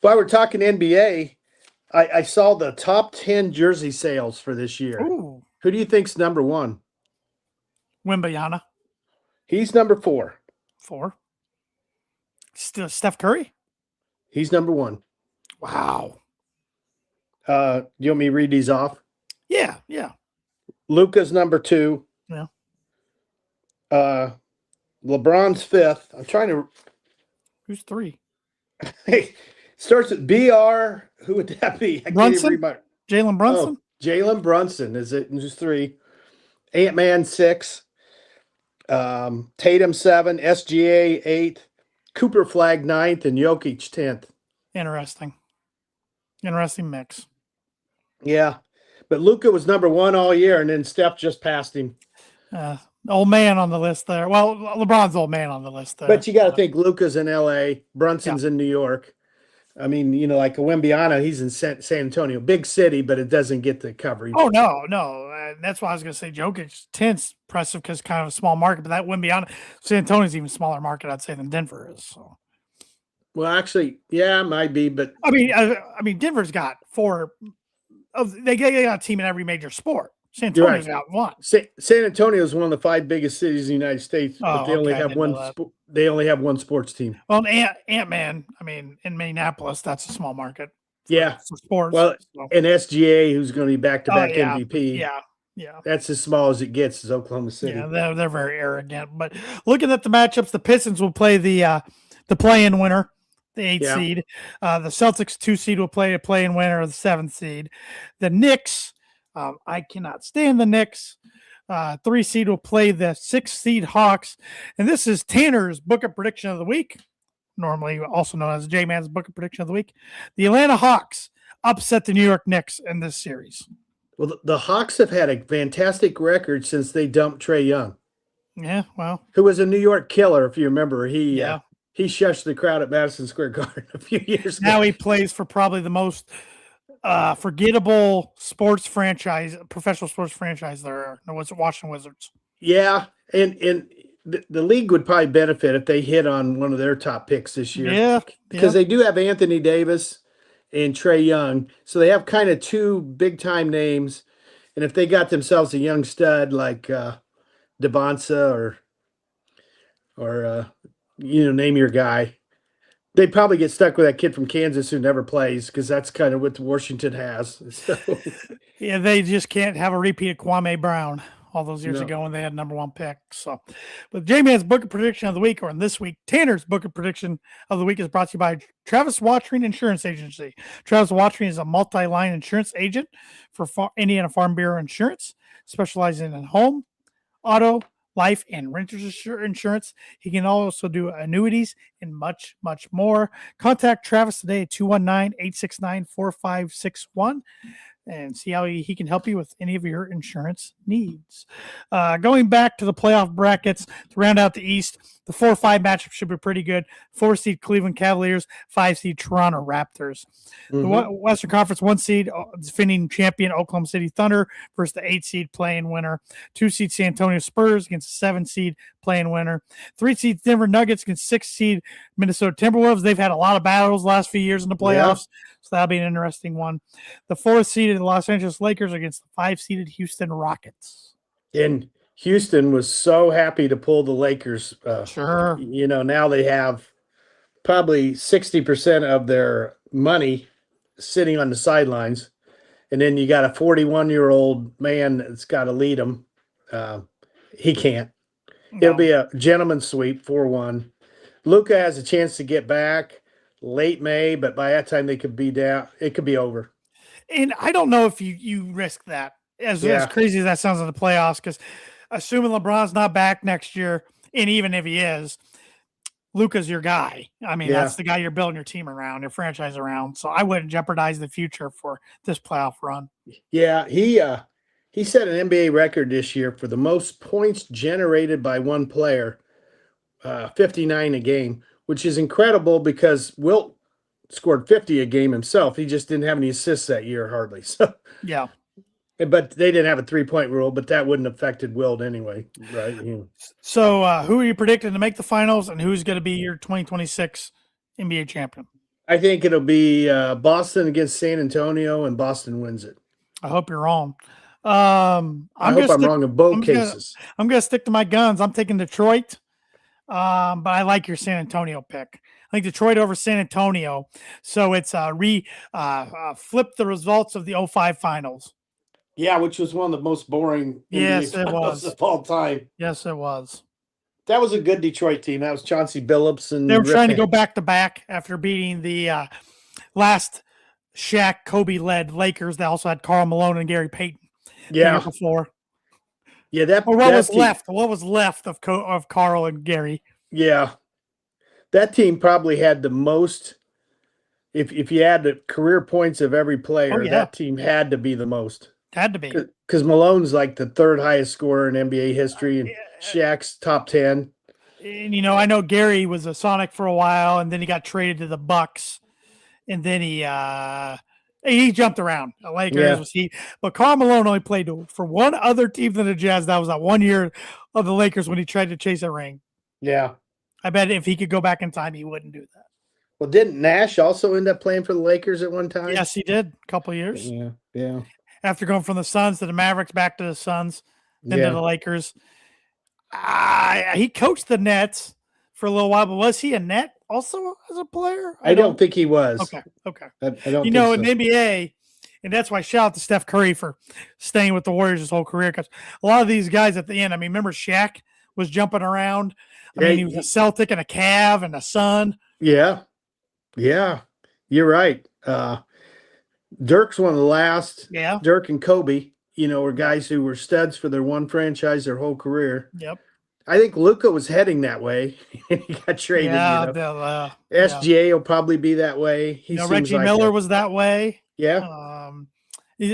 While we're talking NBA, I saw the top 10 jersey sales for this year. Ooh. Who do you think's number 1? Wembanyama. He's number 4. 4. Still Steph Curry? He's number 1. Wow. You want me to read these off? Yeah. Luka's number 2. Yeah. LeBron's 5th. I'm trying to. Who's 3? Hey, starts with BR. Who would that be? Brunson? Jalen Brunson? Oh, Jalen Brunson is it? Just 3. Ant-Man 6. Tatum 7. SGA 8th. Cooper Flag 9th. And Jokic 10th. Interesting mix. Yeah. But Luka was number 1 all year, and then Steph just passed him. Old man on the list there. Well, LeBron's old man on the list there. But you got to think Luka's in L.A., Brunson's in New York. I mean, like a Wembanyama, he's in San Antonio, big city, but it doesn't get the coverage. Oh, no. That's why I was going to say Jokic 10's impressive because kind of a small market, but that Wembanyama, San Antonio's even smaller market, I'd say, than Denver is. So. Well, actually, yeah, it might be, but I mean, Denver's got 4 they got a team in every major sport. San Antonio's got 1. San Antonio is one of the 5 biggest cities in the United States, but they only have one. They only have 1 sports team. Well, Ant-Man, I mean, in Minneapolis, that's a small market. For sports. Well, and SGA, who's going to be back-to-back MVP. Yeah. That's as small as it gets. Is Oklahoma City. Yeah, they're very arrogant. But looking at the matchups, the Pistons will play the play-in winner the 8th Yeah. seed. The Celtics 2 seed will play a play-in winner of the 7th seed. The Knicks, I cannot stand the Knicks. 3 seed will play the 6th seed Hawks. And this is Tanner's Book of Prediction of the Week, normally also known as J-Man's Book of Prediction of the Week. The Atlanta Hawks upset the New York Knicks in this series. Well, the Hawks have had a fantastic record since they dumped Trae Young. Yeah, well, who was a New York killer, if you remember. He shushed the crowd at Madison Square Garden a few years ago. Now he plays for probably the most forgettable sports franchise, professional sports franchise there are. No, it's Washington Wizards. Yeah, and the league would probably benefit if they hit on one of their top picks this year. Yeah, because they do have Anthony Davis and Trae Young, so they have kind of two big-time names. And if they got themselves a young stud like Devonsa or name your guy, they'd probably get stuck with that kid from Kansas who never plays, because that's kind of what Washington has. So. Yeah, they just can't have a repeat of Kwame Brown all those years ago when they had number 1 pick. So, but J-Man's Book of Prediction of the Week, or in this week, Tanner's Book of Prediction of the Week, is brought to you by Travis Wottring Insurance Agency. Travis Wottring is a multi-line insurance agent for Indiana Farm Bureau Insurance, specializing in home, auto, life, and renter's insurance. He can also do annuities and much, much more. Contact Travis today at 219-869-4561 and see how he can help you with any of your insurance needs. Going back to the playoff brackets to round out the East, the 4-5 matchup should be pretty good. 4 seed Cleveland Cavaliers, 5 seed Toronto Raptors. The Western Conference 1 seed defending champion Oklahoma City Thunder versus the 8 seed play-in winner. 2 seed San Antonio Spurs against the 7 seed play-in winner. 3 seed Denver Nuggets against 6 seed Minnesota Timberwolves. They've had a lot of battles the last few years in the playoffs. So that'll be an interesting one. The 4th seeded Los Angeles Lakers against the 5 seeded Houston Rockets. And Houston was so happy to pull the Lakers. Sure. Now they have probably 60% of their money sitting on the sidelines. And then you got a 41-year-old man that's got to lead them. He can't. No. It'll be a gentleman's sweep, 4-1. Luka has a chance to get back late May, but by that time they could be down. It could be over. And I don't know if you risk that, as crazy as that sounds in the playoffs, because assuming LeBron's not back next year, and even if he is, Luka's your guy. I mean, that's the guy you're building your team around, your franchise around. So I wouldn't jeopardize the future for this playoff run. Yeah, he set an NBA record this year for the most points generated by one player, 59 a game, which is incredible because Wilt scored 50 a game himself. He just didn't have any assists that year, hardly. So yeah. But they didn't have a 3-point rule, but that wouldn't have affected Wilt anyway, right? So who are you predicting to make the finals, and who's going to be your 2026 NBA champion? I think it'll be Boston against San Antonio, and Boston wins it. I hope you're wrong. I hope I'm wrong in both cases. I'm going to stick to my guns. I'm taking Detroit, but I like your San Antonio pick. I think Detroit over San Antonio. So it's flip the results of the 05 finals. Yeah, which was one of the most boring NBA finals of all time. Yes, it was. That was a good Detroit team. That was Chauncey Billups. And they were trying to go back-to-back after beating the last Shaq, Kobe-led Lakers. They also had Karl Malone and Gary Payton the year before. Yeah, what was left? What was left of Karl and Gary? Yeah, that team probably had the most. If you add the career points of every player, that team had to be the most. Had to be. Because Malone's like the 3rd highest scorer in NBA history, and Shaq's top 10. And, I know Gary was a Sonic for a while, and then he got traded to the Bucks, and then he jumped around. The Lakers was he, but Karl Malone only played for one other team than the Jazz. That was that 1 year of the Lakers when he tried to chase a ring. Yeah. I bet if he could go back in time, he wouldn't do that. Well, didn't Nash also end up playing for the Lakers at one time? Yes, he did. A couple of years. Yeah. After going from the Suns to the Mavericks, back to the Suns, then to the Lakers. He coached the Nets for a little while, but was he a net also as a player? I don't think he was. Okay. I don't in the NBA, and that's why shout out to Steph Curry for staying with the Warriors his whole career, because a lot of these guys at the end, remember Shaq was jumping around. He was a Celtic and a Cav and a Sun. Yeah. Yeah, you're right. Dirk's one of the last. Yeah. Dirk and Kobe, were guys who were studs for their one franchise their whole career. Yep. I think Luca was heading that way, and he got traded. Yeah. Yeah. SGA will probably be that way. He seems Reggie like Miller was that way. yeah, Um,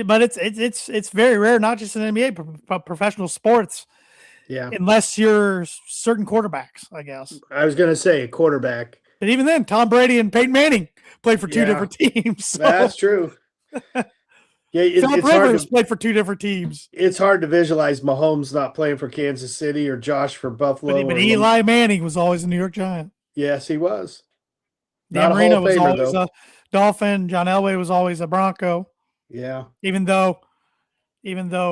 but it's very rare, not just in NBA, but professional sports, yeah. unless you're certain quarterbacks, I guess. I was going to say a quarterback. But even then, Tom Brady and Peyton Manning played for two Yeah, different teams. So that's true. Yeah, Philip Rivers played for two different teams. It's hard to visualize Mahomes not playing for Kansas City or Josh for Buffalo. But Eli Manning was always a New York Giant. Yes, he was. Dan Marino was always a Dolphin. John Elway was always a Bronco. Yeah. Even though Dan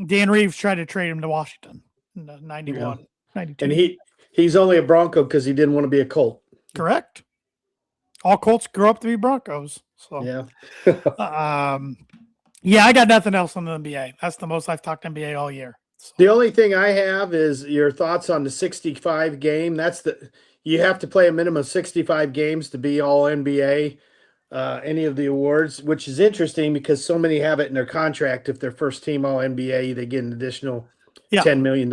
Reeves tried to trade him to Washington in 91, 92. And he's only a Bronco because he didn't want to be a Colt. Correct. All Colts grew up to be Broncos. So yeah. Yeah, I got nothing else on the NBA. That's the most I've talked NBA all year. So. The only thing I have is your thoughts on the 65 game. You have to play a minimum of 65 games to be all NBA, any of the awards, which is interesting because so many have it in their contract. If they're first team all NBA, they get an additional $10 million.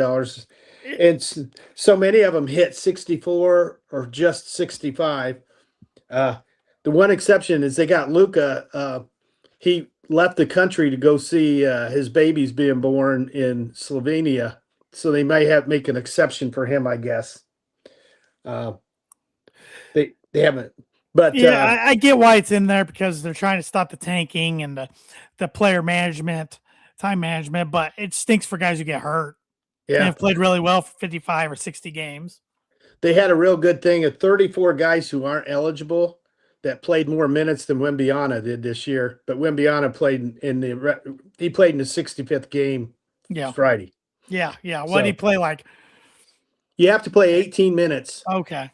And so many of them hit 64 or just 65. The one exception is they got Luka. He left the country to go see his babies being born in Slovenia, so they may make an exception for him, I guess. They haven't, but yeah, I get why it's in there because they're trying to stop the tanking and the player management, time management. But it stinks for guys who get hurt. Yeah, and have played really well for 55 or 60 games. They had a real good thing of 34 guys who aren't eligible that played more minutes than Wembyana did this year. But Wembyana played in the 65th game. Yeah, Friday. Yeah. What did he play like? You have to play 18 minutes. Okay.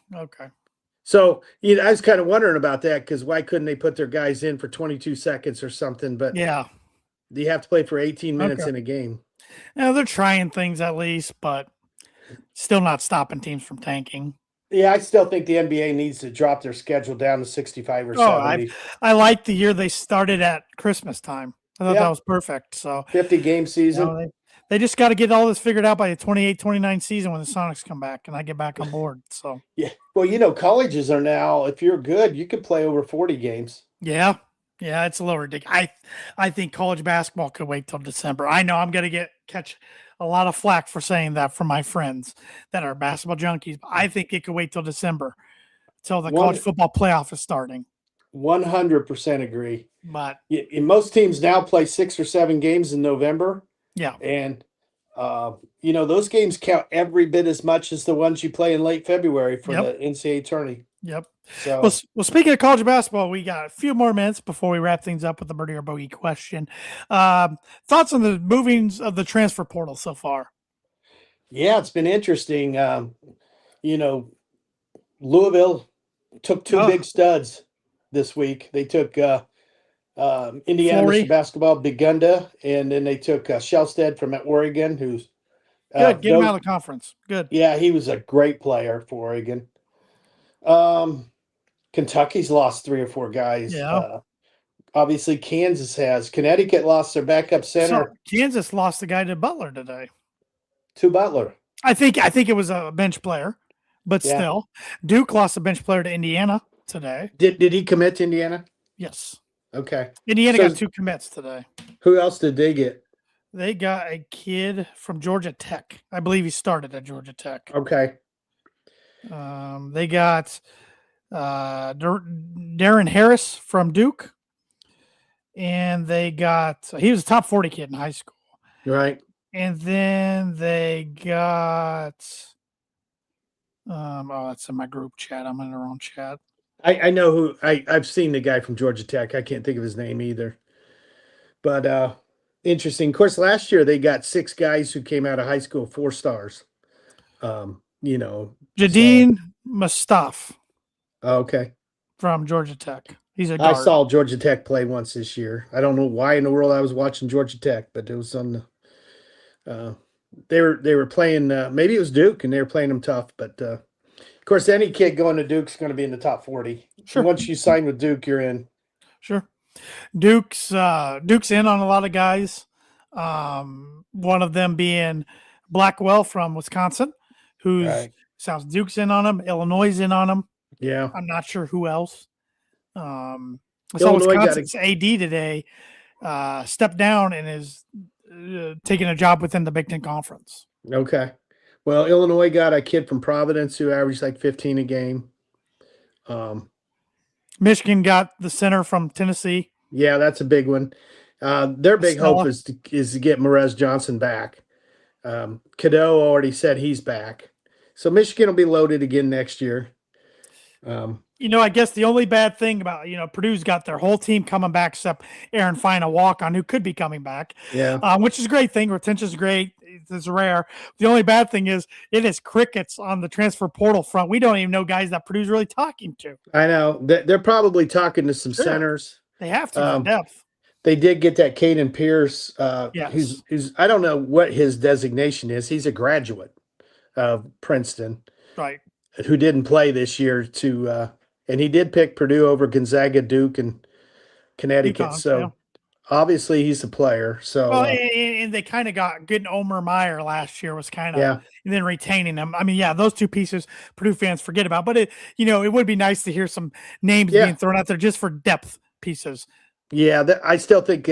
So I was kind of wondering about that because why couldn't they put their guys in for 22 seconds or something? But yeah, you have to play for 18 minutes in a game. Yeah, they're trying things at least, but still not stopping teams from tanking. Yeah, I still think the NBA needs to drop their schedule down to 65 or 70. I like the year they started at Christmas time. I thought that was perfect. So 50-game season. They just got to get all this figured out by the 28-29 season when the Sonics come back and I get back on board. So yeah, well, colleges are now, if you're good, you can play over 40 games. Yeah, it's a little ridiculous. I think college basketball could wait till December. I know I'm going to catch a lot of flack for saying that from my friends that are basketball junkies. But I think it could wait till December, till the college football playoff is starting. 100% agree. But most teams now play 6 or 7 games in November. Yeah, and those games count every bit as much as the ones you play in late February for the NCAA tourney. Yep. So, well, speaking of college basketball, we got a few more minutes before we wrap things up with the birdie or bogey question. Thoughts on the movings of the transfer portal so far? Yeah, it's been interesting. Louisville took two big studs this week. They took Indiana Mr. Basketball, Bigunda, and then they took Shellstead from Oregon, who's good. Get him out of the conference. Good. Yeah, he was a great player for Oregon. Kentucky's lost 3 or 4 guys. Yeah. Obviously, Kansas has. Connecticut lost their backup center. So Kansas lost the guy to Butler today. To Butler. I think it was a bench player, but still, Duke lost a bench player to Indiana today. Did he commit to Indiana? Yes. Okay. Indiana got 2 commits today. Who else did they get? They got a kid from Georgia Tech. I believe he started at Georgia Tech. Okay. They got Darren Harris from Duke. And they got he was a top 40 kid in high school. Right. And then they got that's in my group chat. I'm in the wrong chat. I know who I've seen the guy from Georgia Tech. I can't think of his name either. But interesting. Of course, last year they got 6 guys who came out of high school 4 stars. Jadine Mustaf. Okay. From Georgia Tech. He's a guard. I saw Georgia Tech play once this year. I don't know why in the world I was watching Georgia Tech, but it was on the they were playing maybe it was Duke and they were playing them tough, but Of course, any kid going to Duke's going to be in the top 40. Sure. Once you sign with Duke, you're in. Sure. Duke's in on a lot of guys. One of them being Blackwell from Wisconsin, who's sounds Duke's in on him. Illinois is in on him. Yeah. I'm not sure who else. I saw Wisconsin's AD today step down and is taking a job within the Big Ten Conference. Okay. Well, Illinois got a kid from Providence who averaged like 15 a game. Michigan got the center from Tennessee. Yeah, that's a big one. Their big hope is to get Morez Johnson back. Cadeau already said he's back. So Michigan will be loaded again next year. I guess the only bad thing about, Purdue's got their whole team coming back except Aaron Fine, a walk-on who could be coming back. Yeah. Which is a great thing. Retention's great. It's rare. The only bad thing is it is crickets on the transfer portal front. We don't even know guys that Purdue's really talking to. I know. They're probably talking to some centers. They have to for depth. They did get that Caden Pierce, yes. who's I don't know what his designation is. He's a graduate of Princeton. Right. Who didn't play this year and he did pick Purdue over Gonzaga, Duke, and Connecticut. UConn, so obviously he's a player. So and they kind of got good. Omer Meyer last year was kind of and then retaining them. I mean, those two pieces Purdue fans forget about, but it would be nice to hear some names being thrown out there just for depth pieces. Yeah, I still think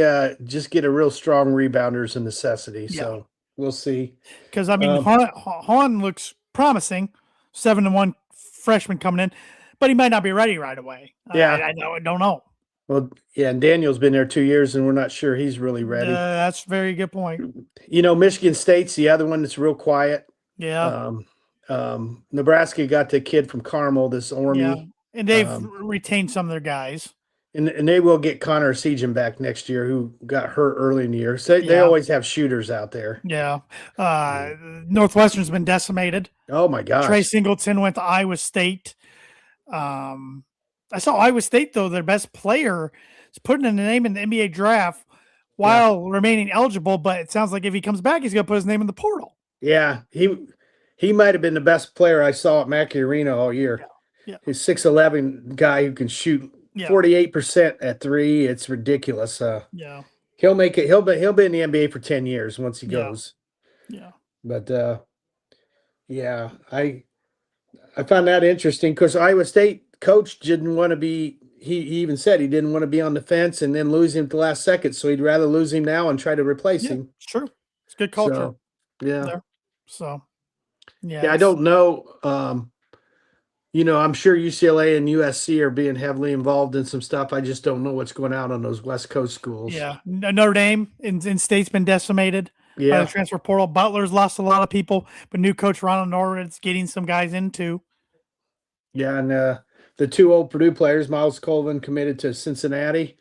just get a real strong rebounder a necessity. So we'll see. Because I mean, Hahn looks promising, 7-1 freshman coming in, but he might not be ready right away. Yeah, I don't know. Well, and Daniel's been there 2 years, and we're not sure he's really ready. That's a very good point. Michigan State's the other one that's real quiet. Yeah. Nebraska got the kid from Carmel, this Orme. Yeah, and they've retained some of their guys. And they will get Connor Sejan back next year, who got hurt early in the year. So they always have shooters out there. Yeah. Northwestern's been decimated. Oh, my gosh. Trey Singleton went to Iowa State. I saw Iowa State, though, their best player is putting in the name in the NBA draft while remaining eligible. But it sounds like if he comes back, he's going to put his name in the portal. Yeah. He might have been the best player I saw at Mackey Arena all year. Yeah. He's 6'11" guy who can shoot 48% at three. It's ridiculous. He'll make it. He'll be in the NBA for 10 years once he goes. Yeah. But I found that interesting because Iowa State coach didn't want to be. He even said he didn't want to be on the fence and then lose him at the last second. So he'd rather lose him now and try to replace him. It's true. It's good culture. So, I don't know. I'm sure UCLA and USC are being heavily involved in some stuff. I just don't know what's going on those West Coast schools. Yeah. Notre Dame in state's been decimated by the transfer portal. Butler's lost a lot of people, but new coach Ronald Norwood's getting some guys in too. Yeah, and the two old Purdue players, Miles Colvin committed to Cincinnati.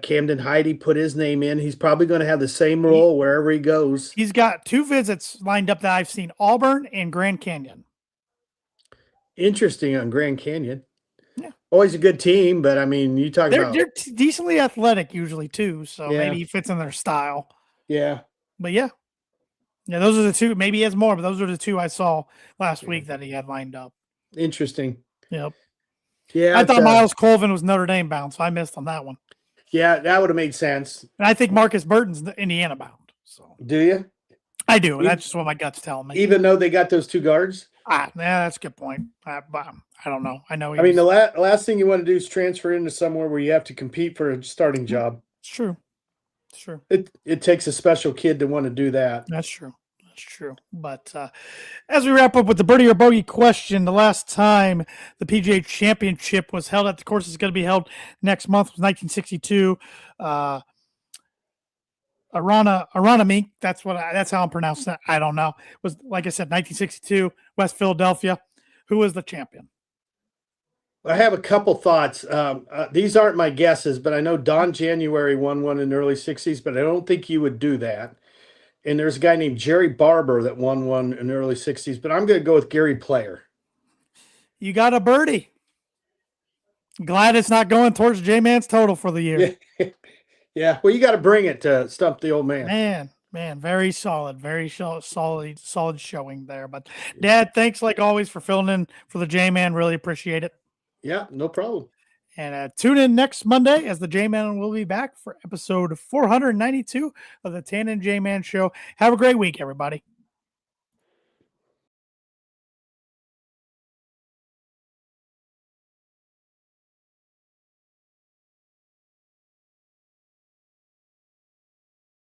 Camden Heide put his name in. He's probably going to have the same role wherever he goes. He's got 2 visits lined up that I've seen, Auburn and Grand Canyon. Interesting on Grand Canyon. Yeah. Always a good team, but I mean, you talk about they're decently athletic usually too, so maybe he fits in their style. Yeah. But those are the 2. Maybe he has more, but those are the 2 I saw last week that he had lined up. Interesting. Yep. Yeah. I thought Miles Colvin was Notre Dame bound, so I missed on that one. Yeah, that would have made sense. And I think Marcus Burton's Indiana bound. So do you? I do. That's just what my gut's telling me. Even though they got those 2 guards? That's a good point. I don't know. I know. The last thing you want to do is transfer into somewhere where you have to compete for a starting job. It's true. It takes a special kid to want to do that. That's true. But as we wrap up with the birdie or bogey question, the last time the PGA Championship was held at the course is going to be held next month was 1962. Aronimink, that's how I'm pronouncing it. I don't know. It was, like I said, 1962, West Philadelphia. Who was the champion? I have a couple thoughts. These aren't my guesses, but I know Don January won one in the early 60s, but I don't think you would do that. And there's a guy named Jerry Barber that won one in the early 60s, but I'm going to go with Gary Player. You got a birdie. Glad it's not going towards J-Man's total for the year. Yeah. Well, you got to bring it to stump the old man. Man, very solid, solid showing there. But Dad, thanks like always for filling in for the J-Man. Really appreciate it. Yeah, no problem. And tune in next Monday as the J-Man will be back for episode 492 of the Tan and J-Man Show. Have a great week, everybody.